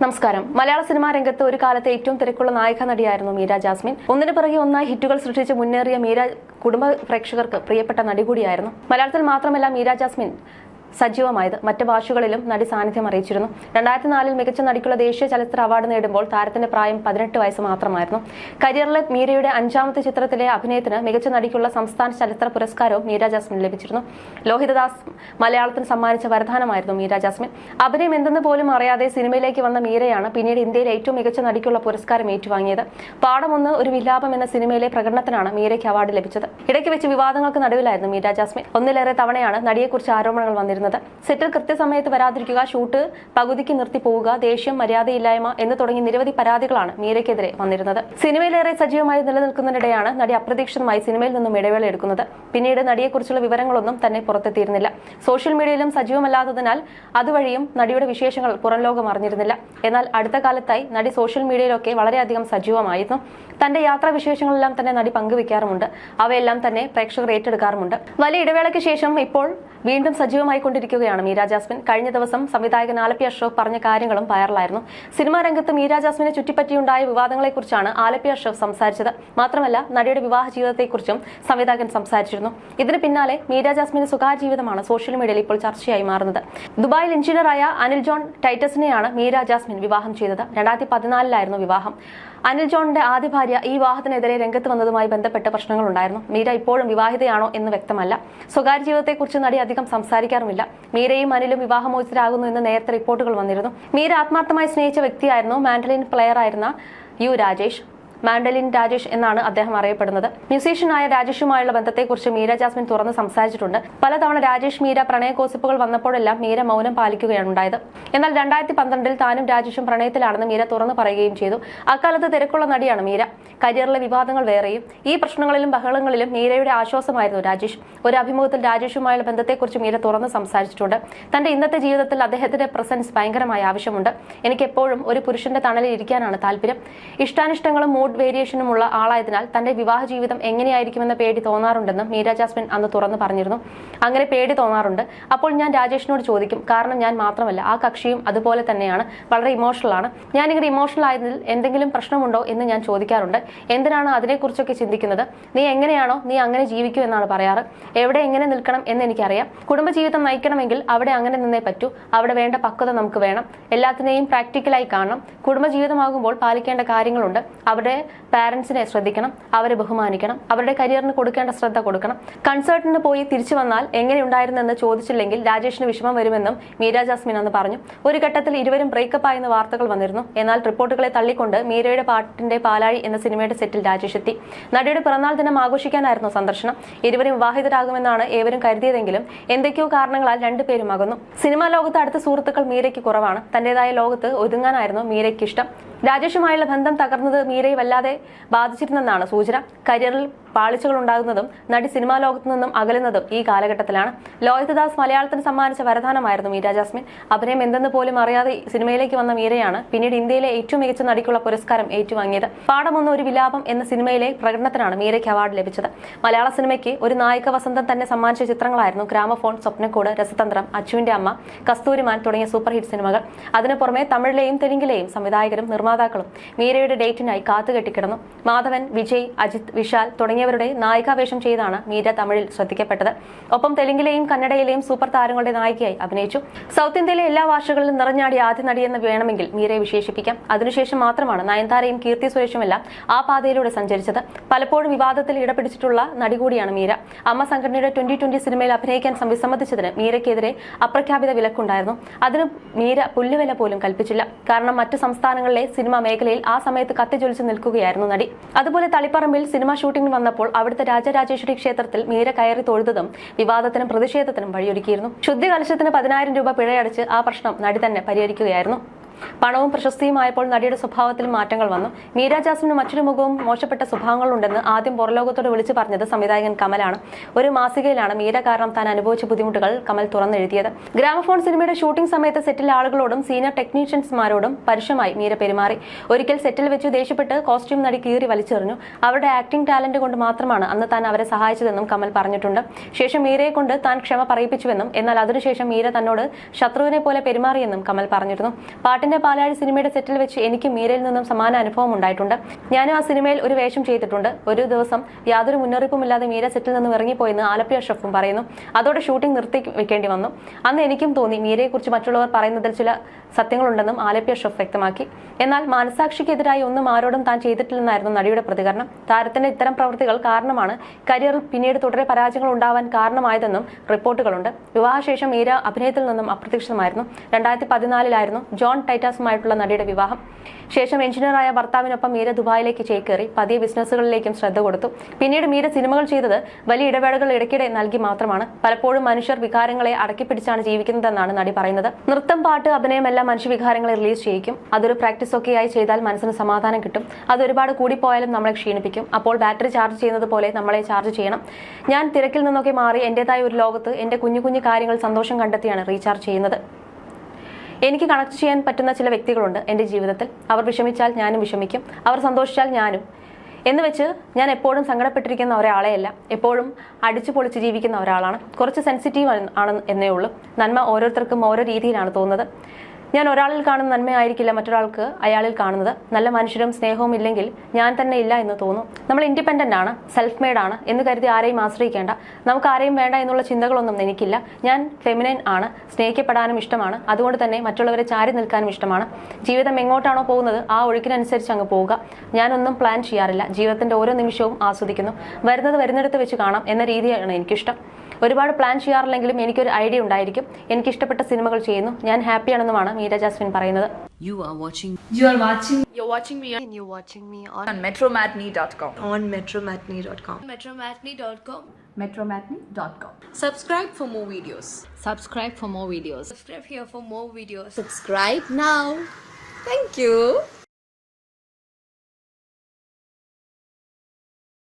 നമസ്കാരം. മലയാള സിനിമാ രംഗത്ത് ഒരു കാലത്തെ ഏറ്റവും തിരക്കുള്ള നായിക നടിയായിരുന്നു മീര ജാസ്മിൻ. ഒന്നിനു പിറകെ ഒന്നായി ഹിറ്റുകൾ സൃഷ്ടിച്ച് മുന്നേറിയ മീര കുടുംബ പ്രേക്ഷകർക്ക് പ്രിയപ്പെട്ട നടി കൂടിയായിരുന്നു. മലയാളത്തിൽ മാത്രമല്ല മീര ജാസ്മിൻ സജീവമായത് മറ്റ് ഭാഷകളിലും നടി സാന്നിധ്യം അറിയിച്ചിരുന്നു. 2004 മികച്ച നടിക്കുള്ള ദേശീയ ചലച്ചിത്ര അവാർഡ് നേടുമ്പോൾ താരത്തിന്റെ പ്രായം 18 വയസ്സ് മാത്രമായിരുന്നു. കരിയറിലെ മീരയുടെ 5ാമത്തെ ചിത്രത്തിലെ അഭിനയത്തിന് മികച്ച നടിക്കുള്ള സംസ്ഥാന ചലച്ചിത്ര പുരസ്കാരവും മീര ജാസ്മിൻ ലഭിച്ചിരുന്നു. ലോഹിതദാസ് മലയാളത്തിന് സമ്മാനിച്ച വരദാനമായിരുന്നു മീര ജാസ്മിൻ. അഭിനയം എന്തെന്ന് പോലും അറിയാതെ സിനിമയിലേക്ക് വന്ന മീരയാണ് പിന്നീട് ഇന്ത്യയിലെ ഏറ്റവും മികച്ച നടിക്കുള്ള പുരസ്കാരം ഏറ്റുവാങ്ങിയത്. പാഠം 1 ഒരു വിലാപം എന്ന സിനിമയിലെ പ്രകടനത്തിനാണ് മീരയ്ക്ക് അവാർഡ് ലഭിച്ചത്. ഇടയ്ക്ക് വെച്ച് വിവാദങ്ങൾക്ക് നടുവിലായിരുന്നു മീര ജാസ്മിൻ. ഒന്നിലേറെ തവണയാണ് നടിയെക്കുറിച്ച് ആരോപണങ്ങൾ വന്നിരുന്നത്. സെറ്റിൽ കൃത്യസമയത്ത് വരാതിരിക്കുക, ഷൂട്ട് പകുതിക്ക് നിർത്തി പോവുക, ദേഷ്യം, മര്യാദയില്ലായ്മ എന്ന് തുടങ്ങി നിരവധി പരാതികളാണ് മീരയ്ക്കെതിരെ വന്നിരുന്നത്. സിനിമയിലേറെ സജീവമായി നിലനിൽക്കുന്നതിനിടെയാണ് നടി അപ്രതീക്ഷിതമായി സിനിമയിൽ നിന്നും ഇടവേള എടുക്കുന്നത്. പിന്നീട് നടിയെക്കുറിച്ചുള്ള വിവരങ്ങളൊന്നും തന്നെ പുറത്തെത്തിയിരുന്നില്ല. സോഷ്യൽ മീഡിയയിലും സജീവമല്ലാത്തതിനാൽ അതുവഴിയും നടിയുടെ വിശേഷങ്ങൾ പുറം ലോകം അറിഞ്ഞിരുന്നില്ല. എന്നാൽ അടുത്ത കാലത്തായി നടി സോഷ്യൽ മീഡിയയിലൊക്കെ വളരെയധികം സജീവമായിരുന്നു. തന്റെ യാത്രാവിശേഷങ്ങളെല്ലാം തന്നെ നടി പങ്കുവെക്കാറുമുണ്ട്. അവയെല്ലാം തന്നെ പ്രേക്ഷകർ ഏറ്റെടുക്കാറുമുണ്ട്. വലിയ ഇടവേളയ്ക്ക് ശേഷം ഇപ്പോൾ വീണ്ടും സജീവമായി കൊണ്ടിരിക്കുകയാണ് മീര ജാസ്മിൻ. കഴിഞ്ഞ ദിവസം സംവിധായകൻ ആലപ്പി അഷ്റഫ് പറഞ്ഞ കാര്യങ്ങളും വൈറലായിരുന്നു. സിനിമാ രംഗത്ത് മീര ജാസ്മിനെ ചുറ്റിപ്പറ്റിയുണ്ടായ വിവാദങ്ങളെക്കുറിച്ചാണ് ആലപ്പി അഷ്റഫ് സംസാരിച്ചത്. മാത്രമല്ല നടിയുടെ വിവാഹ ജീവിതത്തെക്കുറിച്ചും സംവിധായകൻ സംസാരിച്ചിരുന്നു. ഇതിന് പിന്നാലെ മീര ജാസ്മിന്റെ സ്വകാര്യ ജീവിതമാണ് സോഷ്യൽ മീഡിയയിൽ ഇപ്പോൾ ചർച്ചയായി മാറുന്നത്. ദുബായിൽ എഞ്ചിനീയറായ അനിൽ ജോൺ ടൈറ്റസിനെയാണ് മീര ജാസ്മിൻ വിവാഹം ചെയ്തത്. 2014 വിവാഹം. അനിൽ ജോണിന്റെ ആദ്യ ഭാര്യ ഈ വിവാഹത്തിനെതിരെ രംഗത്ത് വന്നതുമായി ബന്ധപ്പെട്ട് പ്രശ്നങ്ങളുണ്ടായിരുന്നു. മീര ഇപ്പോഴും വിവാഹിതയാണോ എന്ന് വ്യക്തമല്ല. സ്വകാര്യ ജീവിതത്തെക്കുറിച്ച് നടി അധികം സംസാരിക്കാറുമില്ല. മീരയും അനിലും വിവാഹമോചിതരാകുന്നു എന്ന് നേരത്തെ റിപ്പോർട്ടുകൾ വന്നിരുന്നു. മീര ആത്മാർത്ഥമായി സ്നേഹിച്ച വ്യക്തിയായിരുന്നു മാൻഡലിൻ പ്ലെയർ ആയിരുന്ന മാൻഡലിൻ രാജേഷ് എന്നാണ് അദ്ദേഹം അറിയപ്പെടുന്നത്. മ്യൂസീഷ്യനായ രാജേഷുമായുള്ള ബന്ധത്തെക്കുറിച്ച് മീര ജാസ്മിൻ തുറന്ന് സംസാരിച്ചിട്ടുണ്ട്. പലതവണ രാജേഷ് മീര പ്രണയ ഗോസിപ്പുകൾ വന്നപ്പോഴെല്ലാം മീര മൗനം പാലിക്കുകയാണ് ഉണ്ടായത്. എന്നാൽ 2012 താനും രാജേഷും പ്രണയത്തിലാണെന്ന് മീര തുറന്നു പറയുകയും ചെയ്തു. അക്കാലത്ത് തിരക്കുള്ള നടിയാണ് മീര. കരിയറിലെ വിവാദങ്ങൾ വേറെയും. ഈ പ്രശ്നങ്ങളിലും ബഹളങ്ങളിലും മീരയുടെ ആശ്വാസമായിരുന്നു രാജേഷ്. ഒരു അഭിമുഖത്തിൽ രാജേഷുമായുള്ള ബന്ധത്തെക്കുറിച്ച് മീര തുറന്ന് സംസാരിച്ചിട്ടുണ്ട്. തന്റെ ഇന്നത്തെ ജീവിതത്തിൽ അദ്ദേഹത്തിന്റെ പ്രസൻസ് ഭയങ്കരമായ ആവശ്യമുണ്ട്. എനിക്ക് എപ്പോഴും ഒരു പുരുഷന്റെ തണലിൽ ഇരിക്കാനാണ് താല്പര്യം. ഇഷ്ടാനിഷ്ടങ്ങളും മൂഡ് വേരിയേഷനുമുള്ള ആളായതിനാൽ തന്റെ വിവാഹ ജീവിതം എങ്ങനെയായിരിക്കുമെന്ന പേടി തോന്നാറുണ്ടെന്നും മീര ജാസ്മിൻ അന്ന് തുറന്നു പറഞ്ഞിരുന്നു. അങ്ങനെ പേടി തോന്നാറുണ്ട്. അപ്പോൾ ഞാൻ രാജേഷിനോട് ചോദിക്കും. കാരണം ഞാൻ മാത്രമല്ല, ആ കക്ഷിയും അതുപോലെ തന്നെയാണ്. വളരെ ഇമോഷണലാണ്. ഞാനിങ്ങനെ ഇമോഷണൽ ആയതിൽ എന്തെങ്കിലും പ്രശ്നമുണ്ടോ എന്ന് ഞാൻ ചോദിക്കാറുണ്ട്. എന്തിനാണ് അതിനെക്കുറിച്ചൊക്കെ ചിന്തിക്കുന്നത്? നീ എങ്ങനെയാണോ നീ അങ്ങനെ ജീവിക്കൂ എന്നാണ് പറയാറ്. എവിടെ എങ്ങനെ നിൽക്കണം എന്ന് എനിക്കറിയാം. കുടുംബജീവിതം നയിക്കണമെങ്കിൽ അവിടെ അങ്ങനെ നിന്നേ പറ്റൂ. അവിടെ വേണ്ട പക്വത നമുക്ക് വേണം. എല്ലാത്തിനെയും പ്രാക്ടിക്കലായി കാണണം. കുടുംബജീവിതമാകുമ്പോൾ പാലിക്കേണ്ട കാര്യങ്ങളുണ്ട്. അവിടെ പാരന്റ്സിനെ ശ്രദ്ധിക്കണം, അവരെ ബഹുമാനിക്കണം, അവരുടെ കരിയറിന് കൊടുക്കേണ്ട ശ്രദ്ധ കൊടുക്കണം. കൺസേർട്ടിന് പോയി തിരിച്ചു വന്നാൽ എങ്ങനെയുണ്ടായിരുന്നെന്ന് ചോദിച്ചില്ലെങ്കിൽ രാജേഷിന് വിഷമം വരുമെന്നും മീര ജാസ്മിൻ അന്ന് പറഞ്ഞു. ഒരു ഘട്ടത്തിൽ ഇരുവരും ബ്രേക്കപ്പ് ആയെന്ന് വാർത്തകൾ വന്നിരുന്നു. എന്നാൽ റിപ്പോർട്ടുകളെ തള്ളിക്കൊണ്ട് മീരയുടെ പാട്ടിന്റെ പാലാഴി എന്ന സിനിമയുടെ സെറ്റിൽ രാജേഷ് എത്തി. നടിയുടെ പിറന്നാൾ ദിനം ആഘോഷിക്കാനായിരുന്നു സന്ദർശനം. ഇരുവരും വിവാഹിതരാകുമെന്നാണ് ഏവരും കരുതിയതെങ്കിലും എന്തൊക്കെയോ കാരണങ്ങളാൽ രണ്ടുപേരും അകന്നു. സിനിമാ ലോകത്ത് അടുത്ത സുഹൃത്തുക്കൾ മീരയ്ക്ക് കുറവാണ്. തന്റേതായ ലോകത്ത് ഒതുങ്ങാനായിരുന്നു മീരയ്ക്ക് ഇഷ്ടം. രാജേഷുമായുള്ള ബന്ധം തകർന്നത് മീരയെ വല്ലാതെ ബാധിച്ചിരുന്നെന്നാണ് സൂചന. കരിയറിൽ പാളിച്ചകൾ ഉണ്ടാകുന്നതും നടി സിനിമാ ലോകത്തു നിന്നും അകലുന്നതും ഈ കാലഘട്ടത്തിലാണ്. ലോഹിതദാസ് മലയാളത്തിന് സമ്മാനിച്ച വരദാനമായിരുന്നു മീര ജാസ്മിൻ. അഭിനയം എന്തെന്ന് പോലും അറിയാതെ സിനിമയിലേക്ക് വന്ന മീരയാണ് പിന്നീട് ഇന്ത്യയിലെ ഏറ്റവും മികച്ച നടിക്കുള്ള പുരസ്കാരം ഏറ്റുവാങ്ങിയത്. പാഠം 1 ഒരു വിലാപം എന്ന സിനിമയിലെ പ്രകടനത്തിനാണ് മീരയ്ക്ക് അവാർഡ് ലഭിച്ചത്. മലയാള സിനിമയ്ക്ക് ഒരു നായിക വസന്തം തന്നെ സമ്മാനിച്ച ചിത്രങ്ങളായിരുന്നു ഗ്രാമഫോൺ, സ്വപ്നക്കൂട്, രസതന്ത്രം, അച്ചുവിന്റെ അമ്മ, കസ്തൂരിമാൻ തുടങ്ങിയ സൂപ്പർ ഹിറ്റ് സിനിമകൾ. അതിനു പുറമെ തമിഴിലെയും തെലുങ്കിലെയും സംവിധായകരും നിർമ്മാതാക്കളും മീരയുടെ ഡേറ്റിനായി കാത്തുകെട്ടിക്കിടന്നു. മാധവൻ, വിജയ്, അജിത്, വിശാൽ തുടങ്ങിയവരുടെ നായികാവേഷം ചെയ്താണ് മീര തമിഴിൽ ശ്രദ്ധിക്കപ്പെട്ടത്. ഒപ്പം തെലുങ്കിലെയും കന്നഡയിലെയും സൂപ്പർ താരങ്ങളുടെ നായികയായി അഭിനയിച്ചു. സൗത്ത് ഇന്ത്യയിലെ എല്ലാ ഭാഷകളിലും നിറഞ്ഞാടിയ ആദ്യ നടിയെന്ന് വേണമെങ്കിൽ മീരയെ വിശേഷിപ്പിക്കാം. അതിനുശേഷം മാത്രമാണ് നയൻതാരയും കീർത്തി സുരേഷുമെല്ലാം ആ പാതയിലൂടെ സഞ്ചരിച്ചത്. പലപ്പോഴും വിവാദത്തിൽ ഇടപിടിച്ചിട്ടുള്ള നടി കൂടിയാണ് മീര. അമ്മ സംഘടനയുടെ 2020 സിനിമയിൽ അഭിനയിക്കാൻ വിസമ്മതിച്ചതിന് മീരയ്ക്കെതിരെ അപ്രഖ്യാപിത വിലക്കുണ്ടായിരുന്നു. അതിന് മീര പുല്ലുവില പോലും കൽപ്പിച്ചില്ല. കാരണം മറ്റു സംസ്ഥാനങ്ങളിലെ സിനിമാ മേഖലയിൽ ആ സമയത്ത് കത്തിജ്വലിച്ച് നിൽക്കുകയായിരുന്നു നടി. അതുപോലെ തളിപ്പറമ്പിൽ സിനിമാ ഷൂട്ടിംഗിന് വന്നപ്പോൾ അവിടുത്തെ രാജരാജേശ്വരി ക്ഷേത്രത്തിൽ മീര കയറി തൊഴുതതും വിവാദത്തിനും പ്രതിഷേധത്തിനും വഴിയൊരുക്കിയിരുന്നു. ശുദ്ധി കലശത്തിന് 10,000 രൂപ പിഴയടച്ച് ആ പ്രശ്നം നടി തന്നെ പരിഹരിക്കുകയായിരുന്നു. പണവും പ്രശസ്തിയുമായപ്പോൾ നടിയുടെ സ്വഭാവത്തിൽ മാറ്റങ്ങൾ വന്നു. മീര ജാസ്മിന് മറ്റൊരു മുഖവും മോശപ്പെട്ട സ്വഭാവങ്ങളുണ്ടെന്ന് ആദ്യം പുറലോകത്തോട് വിളിച്ചു പറഞ്ഞത് സംവിധായകൻ കമലാണ്. ഒരു മാസികയിലാണ് മീര കാരണം താൻ അനുഭവിച്ച ബുദ്ധിമുട്ടുകൾ കമൽ തുറന്നെഴുതിയത്. ഗ്രാമഫോൺ സിനിമയുടെ ഷൂട്ടിംഗ് സമയത്ത് സെറ്റിലെ ആളുകളോടും സീനിയർ ടെക്നീഷ്യൻസ്മാരോടും പരുഷമായി മീര പെരുമാറി. ഒരിക്കൽ സെറ്റിൽ വെച്ച് ദേഷ്യപ്പെട്ട് കോസ്റ്റ്യൂം നടി കീറി വലിച്ചെറിഞ്ഞു. അവരുടെ ആക്ടിംഗ് ടാലന്റ് കൊണ്ട് മാത്രമാണ് അന്ന് താൻ അവരെ സഹായിച്ചതെന്നും കമൽ പറഞ്ഞിട്ടുണ്ട്. ശേഷം മീരയെ കൊണ്ട് താൻ ക്ഷമ പറയിപ്പിച്ചുവെന്നും എന്നാൽ അതിനുശേഷം മീര തന്നോട് ശത്രുവിനെ പോലെ പെരുമാറിയെന്നും കമൽ പറഞ്ഞിരുന്നു. പാട്ടിൽ പാട്ടിന്റെ പാലാഴി സിനിമയുടെ സെറ്റിൽ വെച്ച് എനിക്ക് മീരയിൽ നിന്നും സമാന അനുഭവം ഉണ്ടായിട്ടുണ്ട്. ഞാനും ആ സിനിമയിൽ ഒരു വേഷം ചെയ്തിട്ടുണ്ട്. ഒരു ദിവസം യാതൊരു മുന്നറിയിപ്പുമില്ലാതെ മീര സെറ്റിൽ നിന്നും ഇറങ്ങിപ്പോയെന്ന് ആലപ്പി അഷ്റഫും പറയുന്നു. അതോടെ ഷൂട്ടിംഗ് നിർത്തി വെക്കേണ്ടി വന്നു. അന്ന് എനിക്കും തോന്നി മീരയെക്കുറിച്ച് മറ്റുള്ളവർ പറയുന്നതിൽ ചില സത്യങ്ങളുണ്ടെന്നും ആലപ്പി അഷ്റഫ് വ്യക്തമാക്കി. എന്നാൽ മനസാക്ഷിക്കെതിരായി ഒന്നും ആരോടും താൻ ചെയ്തിട്ടില്ലെന്നായിരുന്നു നടിയുടെ പ്രതികരണം. താരത്തിന്റെ ഇത്തരം പ്രവൃത്തികൾ കാരണമാണ് കരിയറിൽ പിന്നീട് തുടരെ പരാജയങ്ങൾ ഉണ്ടാവാൻ കാരണമായതെന്നും റിപ്പോർട്ടുകളുണ്ട്. വിവാഹശേഷം മീര അഭിനയത്തിൽ നിന്നും അപ്രത്യക്ഷമായിരുന്നു. 2014 ജോൺ ടൈറ്റാസുമായിട്ടുള്ള നടിയുടെ വിവാഹം. ശേഷം എഞ്ചിനീയറായ ഭർത്താവിനൊപ്പം മീര ദുബായിലേക്ക് ചേക്കേറി പതിയെ ബിസിനസ്സുകളിലേക്കും ശ്രദ്ധ കൊടുത്തു. പിന്നീട് മീര സിനിമകൾ ചെയ്തത് വലിയ ഇടവേളകൾ ഇടയ്ക്കിടെ നൽകി മാത്രമാണ്. പലപ്പോഴും മനുഷ്യർ വികാരങ്ങളെ അടക്കിപ്പിടിച്ചാണ് ജീവിക്കുന്നതെന്നാണ് നടി പറയുന്നത്. നൃത്തം, പാട്ട്, അഭിനയം എല്ലാം മനുഷ്യ വികാരങ്ങളെ റിലീസ് ചെയ്യിക്കും. അതൊരു പ്രാക്ടീസ് ഒക്കെയായി ചെയ്താൽ മനസ്സിന് സമാധാനം കിട്ടും. അത് ഒരുപാട് കൂടിപ്പോയാലും നമ്മളെ ക്ഷീണിപ്പിക്കും. അപ്പോൾ ബാറ്ററി ചാർജ് ചെയ്യുന്നത് പോലെ നമ്മളെ ചാർജ് ചെയ്യണം. ഞാൻ തിരക്കിൽ നിന്നൊക്കെ മാറി എന്റേതായ ഒരു ലോകത്ത് എന്റെ കുഞ്ഞു കുഞ്ഞു കാര്യങ്ങൾ സന്തോഷം കണ്ടെത്തിയാണ് റീചാർജ് ചെയ്യുന്നത്. എനിക്ക് കണക്ട് ചെയ്യാൻ പറ്റുന്ന ചില വ്യക്തികളുണ്ട് എൻ്റെ ജീവിതത്തിൽ. അവർ വിഷമിച്ചാൽ ഞാനും വിഷമിക്കും, അവർ സന്തോഷിച്ചാൽ ഞാനും. എന്ന് വെച്ച് ഞാൻ എപ്പോഴും സങ്കടപ്പെട്ടിരിക്കുന്ന ഒരാളെയല്ല, എപ്പോഴും അടിച്ചു പൊളിച്ച് ജീവിക്കുന്ന ഒരാളാണ്. കുറച്ച് സെൻസിറ്റീവ് ആണ് എന്നേ ഉള്ളൂ. നന്മ ഓരോരുത്തർക്കും ഓരോ രീതിയിലാണ് തോന്നുന്നത്. ഞാൻ ഒരാളിൽ കാണുന്ന നന്മയായിരിക്കില്ല മറ്റൊരാൾക്ക് അയാളിൽ കാണുന്നത്. നല്ല മനുഷ്യരും സ്നേഹവും ഇല്ലെങ്കിൽ ഞാൻ തന്നെ ഇല്ല എന്ന് തോന്നും. നമ്മൾ ഇൻഡിപെൻഡന്റ് ആണ്, സെൽഫ് മെയ്ഡ് ആണ് എന്ന് കരുതി ആരെയും ആശ്രയിക്കേണ്ട. നമുക്ക് ആരെയും വേണ്ട എന്നുള്ള ചിന്തകളൊന്നും എനിക്കില്ല. ഞാൻ ഫെമിനൈൻ ആണ്, സ്നേഹിക്കപ്പെടാനും ഇഷ്ടമാണ്. അതുകൊണ്ട് തന്നെ മറ്റുള്ളവരെ ചാരി നിൽക്കാനും ഇഷ്ടമാണ്. ജീവിതം എങ്ങോട്ടാണോ പോകുന്നത് ആ ഒഴുക്കിനനുസരിച്ച് അങ്ങ് പോവുക. ഞാനൊന്നും പ്ലാൻ ചെയ്യാറില്ല. ജീവിതത്തിന്റെ ഓരോ നിമിഷവും ആസ്വദിക്കുന്നു. വരുന്നിടത്ത് വെച്ച് കാണാം എന്ന രീതിയാണ് എനിക്കിഷ്ടം. ഒരുപാട് പ്ലാൻ ചെയ്യാറില്ലെങ്കിലും എനിക്കൊരു ഐഡിയ ഉണ്ടായിരിക്കും. എനിക്കിഷ്ടപ്പെട്ട സിനിമകൾ ചെയ്യുന്നു. ഞാൻ ഹാപ്പിയാണെന്നുമാണ് മീര ജാസ്മിൻ പറയുന്നത്. You're watching me on metromatney.com. metromatney.com. Subscribe for more videos. Subscribe here for more videos. Subscribe now. Thank you.